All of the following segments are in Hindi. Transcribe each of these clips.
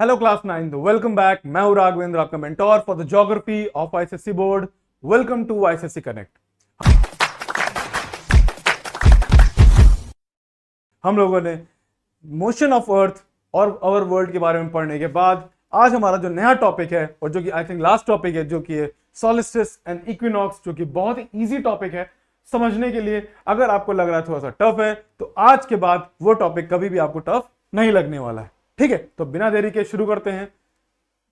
Hello class 9, welcome back. मैं हूं राघवेंद्र, आपका mentor for the geography of ICSE board. Welcome to ICSE connect. हम लोगों ने मोशन ऑफ अर्थ और आवर वर्ल्ड के बारे में पढ़ने के बाद आज हमारा जो नया टॉपिक है और जो कि आई थिंक लास्ट टॉपिक है, जो कि है सोलिस्टिस एंड इक्विनॉक्स, जो कि बहुत ही इजी टॉपिक है समझने के लिए। अगर आपको लग रहा है थोड़ा सा टफ है, तो आज के बाद वो टॉपिक कभी भी आपको टफ नहीं लगने वाला है। ठीक है, तो बिना देरी के शुरू करते हैं।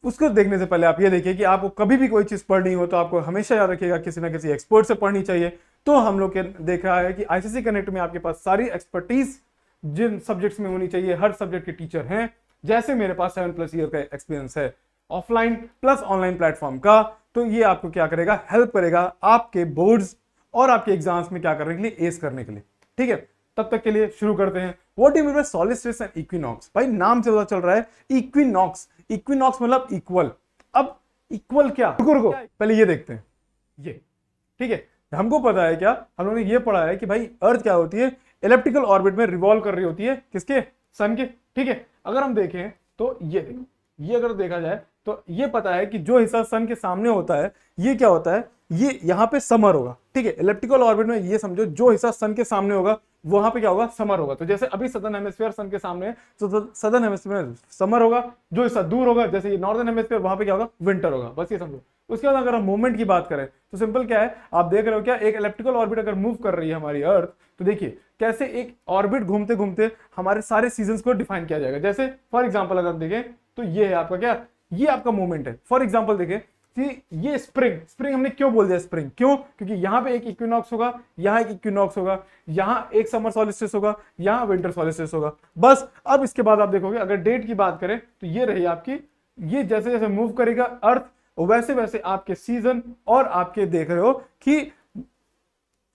उसको देखने से पहले आप ये देखिए कि आपको कभी भी कोई चीज पढ़नी हो तो आपको हमेशा याद रखिएगा किसी ना किसी एक्सपर्ट से पढ़नी चाहिए। तो हम लोग के देखा है कि आईसीएसई कनेक्ट में आपके पास सारी एक्सपर्टीज जिन सब्जेक्ट्स में होनी चाहिए, हर सब्जेक्ट के टीचर हैं। जैसे मेरे पास 7+ ईयर का एक्सपीरियंस है ऑफलाइन प्लस ऑनलाइन प्लेटफॉर्म का, तो ये आपको क्या करेगा, हेल्प करेगा आपके बोर्ड्स और आपके एग्जाम्स में क्या करने के लिए, एस करने के लिए। ठीक है, तब तक के लिए शुरू करते हैं। What do you mean by solstice and equinox? भाई नाम से पता चल रहा है इक्विनॉक्स। इक्विनॉक्स मतलब इक्वल। अब इक्वल क्या, रुको रुको पहले ये देखते हैं। ये ठीक है, हमको पता है क्या, हम लोगों ने ये पढ़ा है कि भाई अर्थ क्या होती है, इलेप्टिकल ऑर्बिट में रिवॉल्व कर रही होती है, किसके, सन के। ठीक है, अगर हम देखें तो ये देखो, ये अगर देखा जाए तो ये पता है कि जो हिस्सा सन के सामने होता है ये क्या होता है, ये यहाँ पे समर होगा। ठीक है, इलेप्टिकल ऑर्बिट में ये समझो जो हिस्सा सन के सामने होगा वहां पे क्या होगा, समर होगा। तो जैसे अभी सदर्न हेमिस्फीयर सन के सामने है तो सदर्न हेमिस्फीयर में समर होगा, जो हिस्सा दूर होगा जैसे ये नॉर्दर्न हेमिस्फीयर, वहां पे क्या होगा, विंटर होगा। बस ये समझो। उसके बाद अगर हम मूवमेंट की बात करें तो सिंपल क्या है, आप देख रहे हो क्या, एक इलेप्टिकल ऑर्बिट अगर मूव कर रही है हमारी अर्थ, तो देखिए कैसे एक ऑर्बिट घूमते घूमते हमारे सारे सीजन को डिफाइन किया जाएगा। जैसे फॉर एग्जाम्पल अगर देखें तो ये है आपका क्या, ये आपका मूवमेंट है। फॉर एग्जाम्पल देखें कि ये स्प्रिंग, स्प्रिंग हमने क्यों बोल दिया स्प्रिंग, क्यों, क्योंकि यहां पे एक इक्विनॉक्स होगा, यहां एक इक्विनॉक्स होगा, यहां एक समर सॉलिस्टिस होगा, यहां विंटर सॉलिस्टिस होगा। बस अब इसके बाद आप देखोगे अगर डेट की बात करें तो ये रही आपकी, ये जैसे जैसे मूव करेगा अर्थ वैसे वैसे आपके सीजन और आपके देख रहे हो कि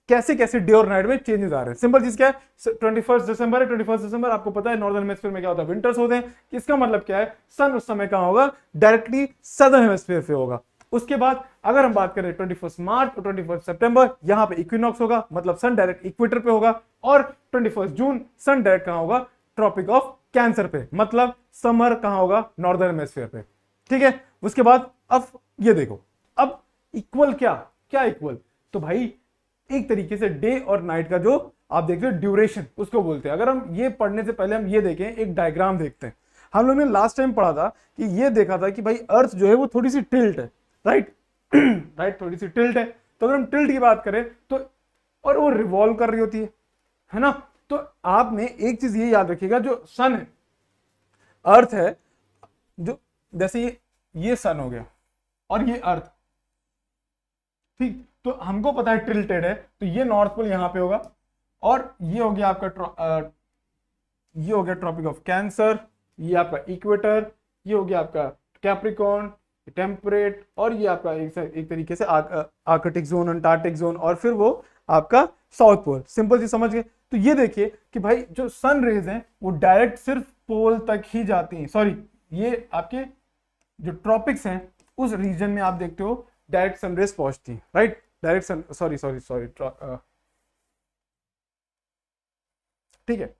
कैसे कैसे डे और नाइट में चेंजेस आ रहे हैं। सिंपल चीज क्या है, 21 दिसंबर है, 21 दिसंबर आपको पता है नॉर्दर्न हेमिस्फीयर में क्या होता है, विंटर्स होते हैं। इसका मतलब क्या है, सन उस समय कहां होगा, डायरेक्टली सदर्न हेमिस्फीयर पे होगा। उसके बाद अगर हम बात करें 21 मार्च और 21 सितंबर, यहां पे इक्विनॉक्स होगा, मतलब सन डायरेक्ट इक्वेटर पे होगा। और 21 जून सन डायरेक्ट कहां होगा, ट्रॉपिक ऑफ कैंसर पे, मतलब समर कहां होगा, नॉर्दर्न हेमिस्फीयर पे। ठीक है, उसके बाद अब ये देखो, अब इक्वल क्या, क्या इक्वल, तो भाई एक तरीके से डे और नाइट का जो आप देखते हो ड्यूरेशन, उसको बोलते हैं। अगर हम ये पढ़ने से पहले हम ये देखें, एक डायग्राम देखते हैं। हम लोग ने लास्ट टाइम पढ़ा था कि ये देखा था कि भाई अर्थ जो है वो थोड़ी सी टिल्ट है, राइट राइट, थोड़ी सी टिल्ट है। तो अगर हम टिल्ट की बात करें तो, और वो रिवॉल्व कर रही होती है ना। तो आपने एक चीज ये याद रखिएगा, जो सन है, अर्थ है, जो जैसे ये सन हो गया और ये अर्थ, ठीक, तो हमको पता है टिल्टेड है, तो ये नॉर्थ पोल यहां पे होगा, और ये हो गया आपका ये हो गया ट्रॉपिक ऑफ कैंसर, ये आपका इक्वेटर, ये हो गया आपका कैप्रिकॉर्न, टेम्परेट, और ये आपका एक तरीके से आर्कटिक जोन, अंटार्कटिक जोन, और फिर वो आपका साउथ पोल। सिंपल चीज समझ गए। तो ये देखिए कि भाई जो सन रेज हैं वो डायरेक्ट सिर्फ पोल तक ही जाती हैं। सॉरी, ये आपके जो ट्रॉपिक्स हैं उस रीजन में आप देखते हो डायरेक्ट सनरेज पहुंचती है, right, direct sun, sorry sorry sorry, ठीक है।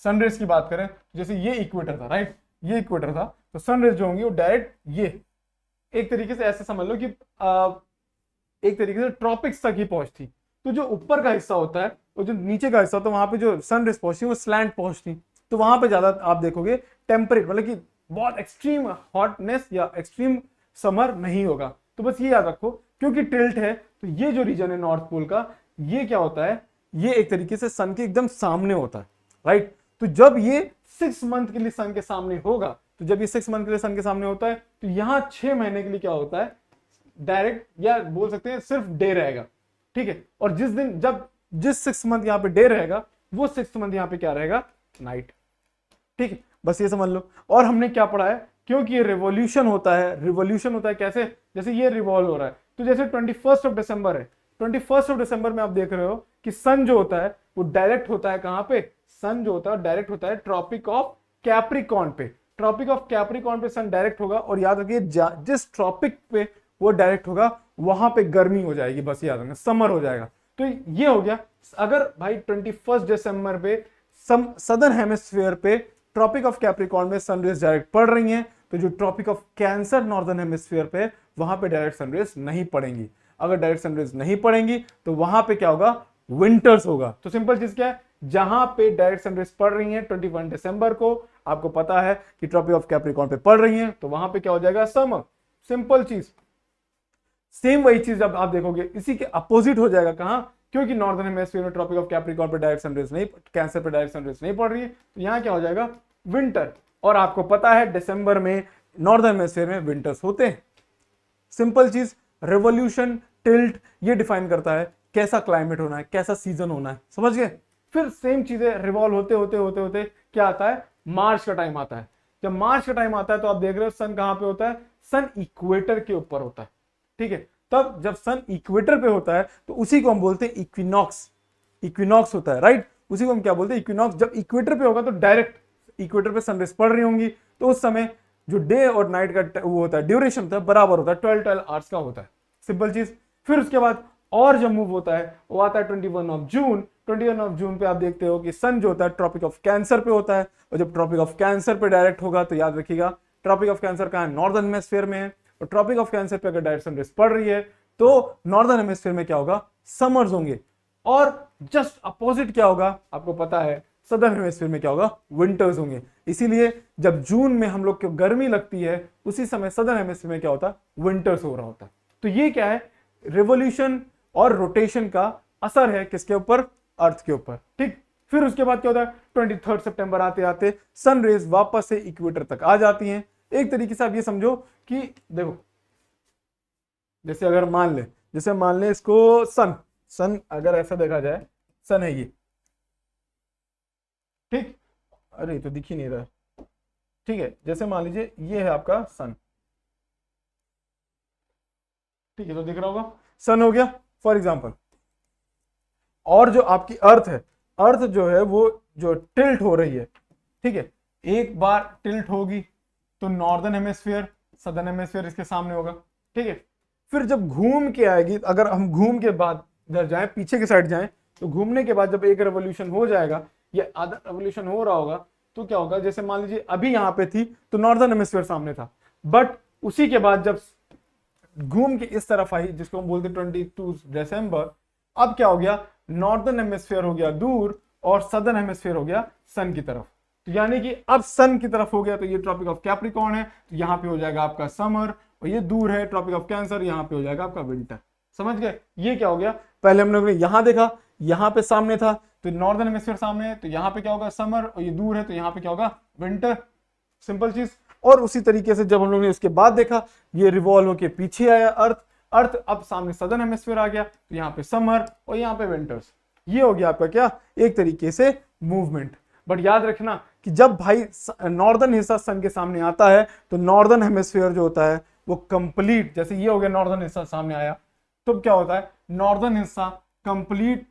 सनरेज की बात करें तो जैसे ये इक्वेटर था, राइट, ये इक्वेटर था, तो सनरेज जो होंगी वो डायरेक्ट ये एक तरीके से ऐसे समझ लो कि एक तरीके से ट्रॉपिक्स तक ही पहुंचती। तो जो ऊपर का हिस्सा होता है और जो नीचे का हिस्सा होता है वहां पे जो सनरेज पहुंचती वो स्लैंट पहुंचती, तो वहां पे ज्यादा आप देखोगे टेम्परेट, मतलब कि बहुत एक्सट्रीम हॉटनेस या एक्सट्रीम समर नहीं होगा। तो बस ये याद रखो, क्योंकि टिल्ट है तो ये जो रीजन है नॉर्थ पोल का, ये क्या होता है, ये एक तरीके से सन के एकदम सामने होता है, राइट। तो जब ये 6 मंथ के लिए सन के सामने होगा, तो जब ये 6 मंथ के लिए सन के सामने होता है तो यहां 6 महीने के लिए क्या होता है, डायरेक्ट, या बोल सकते हैं सिर्फ डे रहेगा। ठीक है, और जिस दिन जब जिस 6 मंथ यहाँ पे डे रहेगा वो 6 मंथ यहाँ पे क्या रहेगा, नाइट। ठीक है, बस ये समझ लो। और हमने क्या पढ़ा है, क्योंकि ये रिवॉल्यूशन होता है, रिवॉल्यूशन होता है कैसे, जैसे ये रिवॉल्व हो रहा है, तो जैसे 21 दिसंबर है, 21 दिसंबर में आप देख रहे हो कि सन जो होता है वो डायरेक्ट होता है कहां पे, सन जो होता है डायरेक्ट होता है ट्रॉपिक ऑफ कैप्रिकॉर्न पे। ट्रॉपिक ऑफ कैप्रिकॉर्न पे सन डायरेक्ट होगा, और याद रखिए जिस ट्रॉपिक पे वो डायरेक्ट होगा वहां पे गर्मी हो जाएगी, बस याद रखना, समर हो जाएगा। तो ये हो गया। अगर भाई 21 दिसंबर पे सदर्न हेमिस्फीयर पे ट्रॉपिक ऑफ कैप्रिकॉर्न में सन रेज डायरेक्ट पड़ रही हैं, तो जो Tropic of Cancer northern hemisphere पे, वहां पे डायरेक्ट सन रेज नहीं पड़ेंगी। अगर डायरेक्ट सन रेज नहीं पड़ेंगी तो वहां पे क्या होगा, विंटर्स होगा। तो सिंपल चीज क्या है, जहां पे डायरेक्ट सन रेज पड़ रही हैं 21 दिसंबर को, आपको पता है कि ट्रॉपिक ऑफ कैप्रिकॉर्न पे पड़ रही हैं, तो वहां पे क्या हो जाएगा, समर। सिंपल चीज। सेम वही चीज अब आप देखोगे इसी के अपोजिट हो जाएगा, कहां, क्योंकि नॉर्दर्न हेमिस्फीयर में ट्रॉपिक ऑफ कैप्रिकॉर्न पे डायरेक्ट सनरेज नहीं, कैंसर पे डायरेक्ट सनरेज नहीं पड़ रही है, तो यहां क्या हो जाएगा, विंटर। और आपको पता है दिसंबर में नॉर्दर्न हेमिस्फीयर में विंटर्स होते हैं। सिंपल चीज, रेवोल्यूशन, टिल्ट, ये डिफाइन करता है कैसा क्लाइमेट होना है, कैसा सीजन होना है, समझ गए। फिर सेम चीजें रिवॉल्व होते होते होते होते क्या आता है, मार्च का टाइम आता है। जब मार्च का टाइम आता है तो आप देख रहे हो सन कहां पे होता है, सन इक्वेटर के ऊपर होता है, ठीक है। तब जब सन इक्वेटर पे होता है तो उसी को हम बोलते हैं इक्विनॉक्स। इक्विनॉक्स होता है, राइट, उसी को हम क्या बोलते हैं, इक्विनॉक्स। जब इक्वेटर पे होगा तो डायरेक्ट इक्वेटर पे सनरेज पड़ रही होंगी, तो उस समय जो डे और नाइट का वो होता है, ड्यूरेशन होता है, बराबर होता है, 12 आवर्स का होता है। सिंपल चीज। फिर उसके बाद और जब मूव होता है वो आता है 21 ऑफ जून। 21 ऑफ जून पे आप देखते हो कि सन जो होता है ट्रॉपिक ऑफ कैंसर पे होता है, और जब ट्रॉपिक ऑफ कैंसर पे डायरेक्ट होगा तो याद रखिएगा ट्रॉपिक ऑफ कैंसर कहां है, नॉर्दर्न हेमिस्फीयर में है, और ट्रॉपिक ऑफ कैंसर पे अगर डायरेक्ट सनरेज पड़ रही है तो नॉर्दर्न हेमिस्फीयर में क्या होगा, समर्स होंगे। और जस्ट अपोजिट क्या होगा, आपको पता है सदर्न हेमिस्फीयर में क्या होगा, विंटर्स होंगे। इसीलिए जब जून में हम लोग को गर्मी लगती है, उसी समय सदर्न हेमिस्फीयर में क्या होता है, विंटर्स हो रहा होता है। तो ये क्या है, रिवोल्यूशन और रोटेशन का असर है किसके ऊपर, अर्थ के ऊपर, ठीक। फिर उसके बाद क्या होता है, 23 सितंबर आते आते सन रेज वापस से इक्वेटर तक आ जाती हैं। एक तरीके से आप ये समझो कि देखो, जैसे अगर मान ले इसको सन अगर ऐसा देखा जाए, सन है ये, ठीक, अरे तो दिख ही नहीं रहा, ठीक है। जैसे मान लीजिए ये है आपका सन, ठीक है, तो दिख रहा होगा, सन हो गया फॉर एग्जांपल। और जो आपकी अर्थ है, अर्थ जो है वो जो टिल्ट हो रही है, ठीक है, एक बार टिल्ट होगी तो नॉर्दर्न हेमिस्फीयर, सदर्न हेमिस्फीयर इसके सामने होगा, ठीक है। फिर जब घूम के आएगी, अगर हम घूम के बाद इधर जाएं, पीछे की साइड जाएं, तो घूमने के बाद जब एक रेवोल्यूशन हो जाएगा या आधा रेवोल्यूशन हो रहा होगा, तो क्या होगा, जैसे मान लीजिए अभी यहां पे थी तो नॉर्दर्न हेमिस्फीयर सामने था, बट उसी के बाद जब घूम के इस तरफ आई, जिसको हम बोलते 22 दिसंबर, अब क्या हो गया, नॉर्दर्न हेमिस्फीयर हो गया दूर और सदर्न हेमिस्फीयर हो गया सन की तरफ। तो यानी कि अब सन की तरफ हो गया तो ये ट्रॉपिक ऑफ कैप्रिकॉर्न है, तो यहां पे हो जाएगा आपका समर, और ये दूर है ट्रॉपिक ऑफ कैंसर, यहां पे हो जाएगा आपका विंटर। समझ गए, ये क्या हो गया, पहले हम लोग ने यहां देखा, यहां पे सामने था तो नॉर्दर्न हेमिस्फीयर सामने है, तो यहां पे क्या होगा, समर, और ये दूर है तो यहां पे क्या होगा, विंटर। सिंपल चीज। और उसी तरीके से जब हम लोग ने उसके बाद देखा, ये रिवॉल्व होके पीछे आया अर्थ अब सामने सदर्न हेमिस्फीयर आ गया, तो यहाँ पे समर और यहाँ पे विंटर्स। ये हो गया आपका क्या, एक तरीके से मूवमेंट। बट याद रखना कि जब भाई नॉर्दर्न हिस्सा सन के सामने आता है तो नॉर्दर्न हेमिस्फीयर जो होता है वो कंप्लीट, जैसे ये हो गया नॉर्दर्न हिस्सा सामने आया, तो क्या होता है, नॉर्दर्न हिस्सा कंप्लीट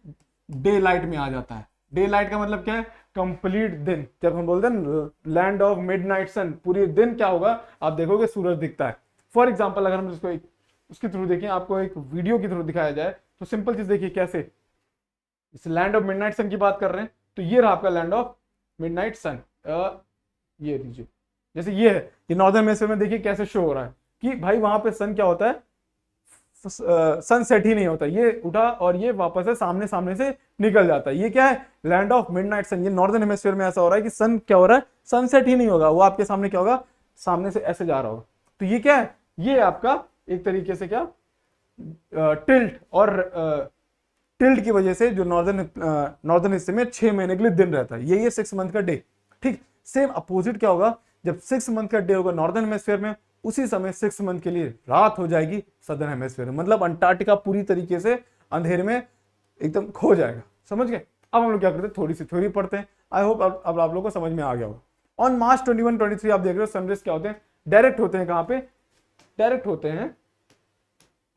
डे लाइट में आ जाता है। डे लाइट का मतलब क्या है, कंप्लीट दिन। जब हम बोलते हैं लैंड ऑफ मिडनाइट सन, पूरी दिन क्या होगा, आप देखोगे सूरज दिखता है। फॉर एग्जाम्पल अगर हम इसको उसके थ्रू देखें, आपको एक वीडियो के थ्रू दिखाया जाए, तो सिंपल चीज देखिए कैसे, इस लैंड ऑफ मिडनाइट सन की बात कर रहे हैं, तो ये रहा आपका लैंड ऑफ मिडनाइट सन, ये लीजिए, जैसे ये है, ये नॉर्दर्न हेमिस्फीयर में देखिए कैसे शो हो रहा है कि भाई वहां पे सन क्या होता है, सनसेट ही नहीं होता, ये उठा और ये वापस से सामने से निकल जाता है। ये क्या है, लैंड ऑफ मिडनाइट सन। ये नॉर्दर्न हेमिस्फीयर में ऐसा हो रहा है कि सन क्या हो रहा है, सनसेट ही नहीं होगा, वो आपके सामने क्या होगा, सामने से ऐसे जा रहा होगा। तो ये क्या है, ये आपका एक तरीके से क्या, टिल्ट, और टिल्ट की वजह से जो नॉर्दर्न हिस्से में 6 महीने के लिए दिन रहता है, ये 6 मंथ का डे, ठीक। सेम अपोजिट क्या होगा, जब 6 मंथ का डे होगा नॉर्दर्न हेमिस्फीयर में, उसी समय 6 मंथ के लिए रात हो जाएगी सदर्न हेमिस्फीयर में। मतलब अंटार्कटिका पूरी तरीके से अंधेरे में एकदम खो जाएगा। समझ गए। अब हम लोग क्या करते हैं, थोड़ी सी थ्योरी पढ़ते हैं। आई होप अब आप लोगों को समझ में आ गया होगा। ऑन मार्च 21, 23 आप देख रहे हो सनरेज क्या होते हैं, डायरेक्ट होते हैं कहां पे, डायरेक्ट होते हैं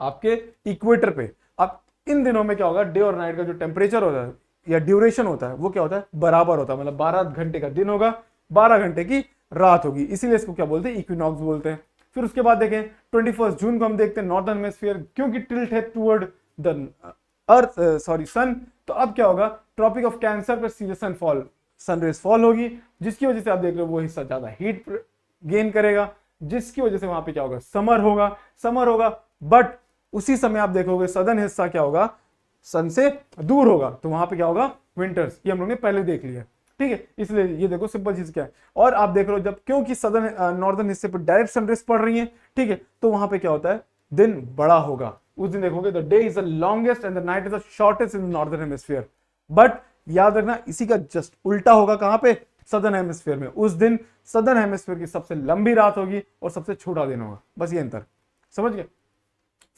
आपके इक्वेटर पे। अब इन दिनों में क्या होगा, डे और नाइट का जो टेम्परेचर होता है या ड्यूरेशन होता है वो क्या होता है, बराबर होता है। मतलब 12 घंटे का दिन होगा, 12 घंटे की रात होगी, इसीलिए इसको क्या बोलते हैं, इक्विनॉक्स बोलते हैं। फिर उसके बाद देखें 21 जून को हम देखते हैं नॉर्दर्न हेमिस्फीयर, क्योंकि टिल्ट है टुवर्ड द अर्थ, सन, तो अब क्या होगा, ट्रॉपिक ऑफ कैंसर पर सीधे सनरेज फॉल होगी, जिसकी वजह से आप देख रहे हो वो हिस्सा ज्यादा हीट गेन करेगा, जिसकी वजह से वहां पे क्या होगा, समर होगा। बट उसी समय आप देखोगे सदर्न हिस्सा क्या होगा, सन से दूर होगा, तो वहां पे क्या होगा, विंटर्स। ये हम लोग ने पहले देख लिया, ठीक है। इसलिए ये देखो सिंपल चीज क्या है। और आप देख रहे हो जब, क्योंकि सदर्न नॉर्दर्न हिस्से पर डायरेक्ट सनरेज पड़ रही है, ठीक है, तो वहां पे क्या होता है, दिन बड़ा होगा। उस दिन देखोगे the day is the longest and the night is the shortest in northern hemisphere. But याद रखना इसी का जस्ट उल्टा होगा कहां पे, सदर्न हेमिस्फीयर में। उस दिन सदर्न हेमिस्फीयर की सबसे लंबी रात होगी और सबसे छोटा दिन होगा, बस ये अंतर, समझ गए।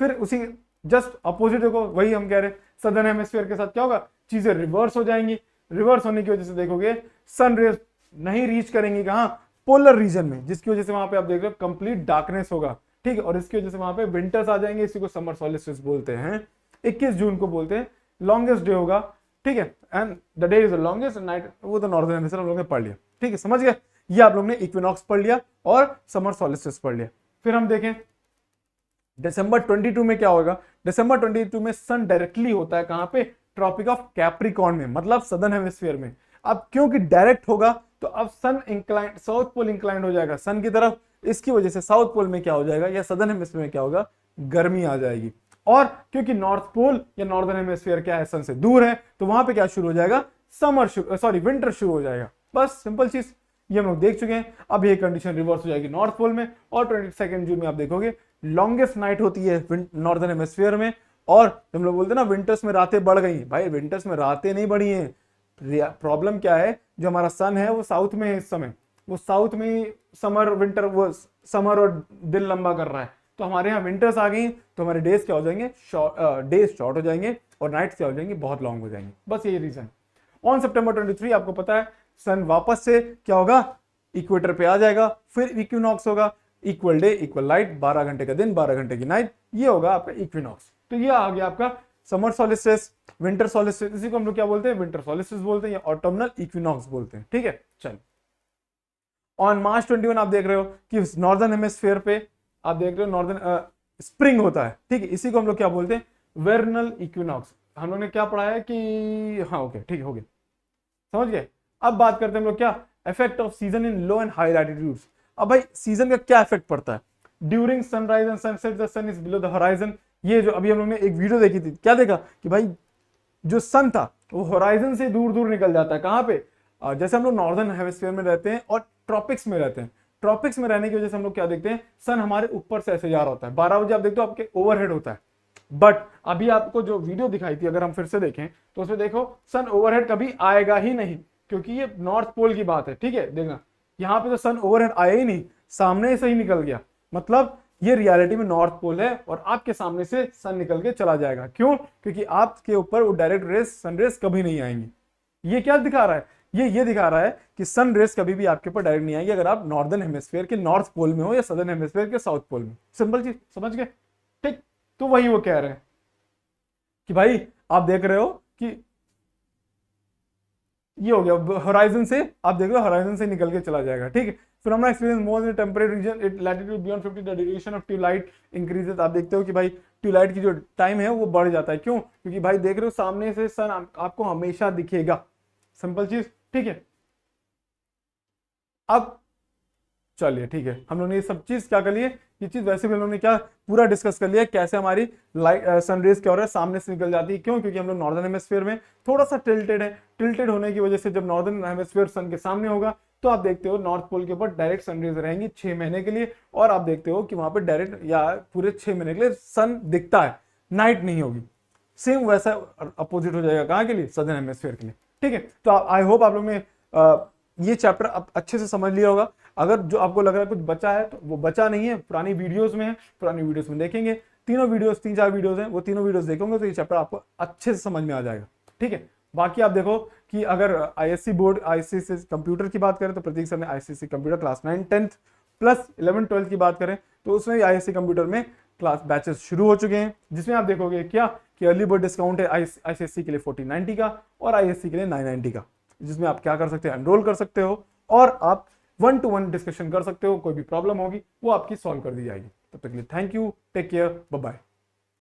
फिर उसी जस्ट अपोजिट देखो, वही हम कह रहे हैं, सदर्न हेमिस्फीयर के साथ क्या होगा, चीजें रिवर्स हो जाएंगी। रिवर्स होने की वजह से देखोगे सन रेज नहीं रीच करेंगी कहां, पोलर रीजन में, जिसकी वजह से वहां पे आप देख रहे हो कंप्लीट डार्कनेस होगा, ठीक है। और इसकी वजह से वहां पे विंटर्स आ जाएंगे, इसी को समर सॉलिस्टिस बोलते हैं। 21 जून को बोलते हैं लॉन्गेस्ट डे होगा, ठीक है, and the day is the longest night, वो तो नॉर्दर्न हेमिस्फीयर हम लोग ने पढ़ लिया, ठीक है, समझ गए। ये आप लोग ने इक्विनॉक्स पढ़ लिया और समर सॉलिस्टिस पढ़ लिया। फिर हम देखें दिसंबर 22 में क्या होगा। दिसंबर 22 में सन डायरेक्टली होता है कहां पे, ट्रॉपिक ऑफ कैप्रिकॉर्न में, मतलब सदर्न हेमिस्फीयर में। अब क्योंकि डायरेक्ट होगा तो अब सन इंक्लाइंड, साउथ पोल इंक्लाइंड हो जाएगा सन की तरफ, इसकी वजह से साउथ पोल में क्या हो जाएगा, या सदर्न हेमिस्फीयर में क्या होगा, गर्मी आ जाएगी। और क्योंकि नॉर्थ पोल या नॉर्दर्न हेमिस्फीयर क्या है, सन से दूर है, तो वहां पे क्या शुरू हो जाएगा, विंटर शुरू हो जाएगा। बस सिंपल चीज, ये हम लोग देख चुके हैं। अब ये कंडीशन रिवर्स हो जाएगी नॉर्थ पोल में, और 22 जून में आप देखोगे लॉन्गेस्ट नाइट होती है नॉर्दर्न हेमिस्फीयर में। और हम लोग बोलते हैं ना विंटर्स में रातें बढ़ गई, भाई विंटर्स में रातें नहीं बढ़ी हैं। प्रॉब्लम क्या है, जो हमारा सन है वो साउथ में है इस समय, वो साउथ में समर विंटर, वो समर और दिन लंबा कर रहा है, तो हमारे यहाँ विंटर्स आ गई, तो हमारे डेज क्या हो जाएंगे, डेज शॉर्ट हो जाएंगे और नाइट्स क्या हो जाएंगी, बहुत लॉन्ग हो जाएंगे। बस यही रीजन। ऑन सितंबर 23 आपको पता है सन वापस से क्या होगा, इक्वेटर पे आ जाएगा, फिर इक्विनॉक्स होगा, इक्वल डे इक्वल लाइट, 12 घंटे का दिन 12 घंटे की नाइट, ये होगा आपका इक्विनॉक्स। तो ये आ गया आपका समर सॉलिस्टिस, विंटर सॉलिस्टिस, इसी को हम लोग क्या बोलते हैं, विंटर सॉलिस्टिस बोलते हैं या ऑटोमनल इक्विनॉक्स बोलते हैं, ठीक है। चल ऑन मार्च 21 आप देख रहे हो कि नॉर्दर्न हेमिस्फीयर पे आप देख रहे हो नॉर्दर्न स्प्रिंग होता है, ठीक है, इसी को हम लोग क्या बोलते हैं, वेर्नल इक्विनॉक्स। हम लोग ने क्या पढ़ा है कि, हाँ ओके ठीक हो गया, समझ गए। अब बात करते हैं हम लोग क्या, effect of season in low and high latitudes. अब भाई सीजन का क्या इफेक्ट पड़ता है, during sunrise and sunset the sun is below the horizon. ये जो अभी हम लोग ने एक वीडियो देखी थी, क्या देखा कि भाई जो सन था वो होराइजन से दूर दूर निकल जाता है, कहां पे, जैसे हम लोग नॉर्दर्न हेमिस्फीयर में रहते हैं और ट्रॉपिक्स में रहते हैं, ट्रॉपिक्स में रहने की वजह से हम लोग क्या देखते हैं, सन हमारे ऊपर से ऐसे जा रहा होता है, 12 बजे आप देखते हो आपके ओवरहेड होता है। बट अभी आपको जो वीडियो दिखाई थी, अगर हम फिर से देखें तो उसमें देखो सन ओवरहेड कभी आएगा ही नहीं, क्योंकि ये नॉर्थ पोल की बात है, ठीक है। देखना यहाँ पे तो सन ओवरहेड आया ही नहीं, सामने से ही निकल गया, मतलब ये रियलिटी में नॉर्थ पोल है और आपके सामने से सन निकल के चला जाएगा। क्यों, क्योंकि आपके ऊपर वो डायरेक्ट रेस, सन रेस कभी नहीं आएंगी। ये क्या दिखा रहा है, ये दिखा रहा है कि सन रेस कभी भी आपके ऊपर डायरेक्ट नहीं आएगी अगर आप नॉर्दर्न हेमिस्फीयर के नॉर्थ पोल में हो या सदर्न हेमिस्फीयर के साउथ पोल में। सिंपल चीज, समझ गए, ठीक। तो वही वो कह रहे हैं कि भाई आप देख रहे हो कि ये हो गया होराइजन से, आप देख रहे हो होराइजन से निकल के चला जाएगा, ठीक है। फिर experience more in temperate region it latitude beyond 50 the duration of twilight increases. आप देखते हो कि भाई ट्यूलाइट की जो टाइम है वो बढ़ जाता है। क्यों, क्योंकि भाई देख रहे हो सामने से सन आपको हमेशा दिखेगा, सिंपल चीज, ठीक है। अब चलिए ठीक है, हम लोग ने ये सब चीज क्या कर लिए, ये चीज वैसे भी हम लोग ने क्या पूरा डिस्कस कर लिया, कैसे हमारी लाइट सनरेज क्या हो रहा है, सामने से निकल जाती है। क्यों, क्योंकि हम लोग नॉर्दर्न हेमिस्फीयर में थोड़ा सा टिल्टेड है, टिल्टेड होने की वजह से जब नॉर्दर्न हेमिस्फीयर सन के सामने होगा तो आप देखते हो नॉर्थ पोल के ऊपर डायरेक्ट सनरेज रहेंगी 6 महीने के लिए, और आप देखते हो कि वहां पे डायरेक्ट या पूरे 6 महीने के लिए सन दिखता है, नाइट नहीं होगी। सेम वैसा अपोजिट हो जाएगा कहाँ के लिए, सदर्न हेमिस्फीयर के लिए, ठीक है। तो आई होप आप लोग ने ये चैप्टर अच्छे से समझ लिया होगा। अगर जो आपको लग रहा है कुछ बचा है तो वो बचा नहीं है, पुरानी वीडियोस में है, पुरानी वीडियोस में देखेंगे। तीनों वीडियोस, 3-4 वीडियोस हैं, वो तीनों वीडियोस देखोगे तो ये चैप्टर आपको अच्छे से समझ में आ जाएगा, ठीक है। बाकी आप देखो कि अगर आईएससी बोर्ड, आईसीएससी कंप्यूटर की बात करें तो प्रतीक सर ने ICSC computer class 9, 10th plus 11, 12 की बात करें तो उसमें आईएससी कंप्यूटर में क्लास बैचेस शुरू हो चुके हैं, जिसमें आप देखोगे क्या कि अर्ली बर्ड डिस्काउंट है आईसीएससी के लिए 1490 का और आईएससी के लिए 990 का, जिसमें आप क्या कर सकते हैं, एनरोल कर सकते हो और आप 1-to-1 डिस्कशन कर सकते हो। कोई भी प्रॉब्लम होगी वो आपकी सॉल्व कर दी जाएगी। तब तक के लिए thank you, take care, bye bye.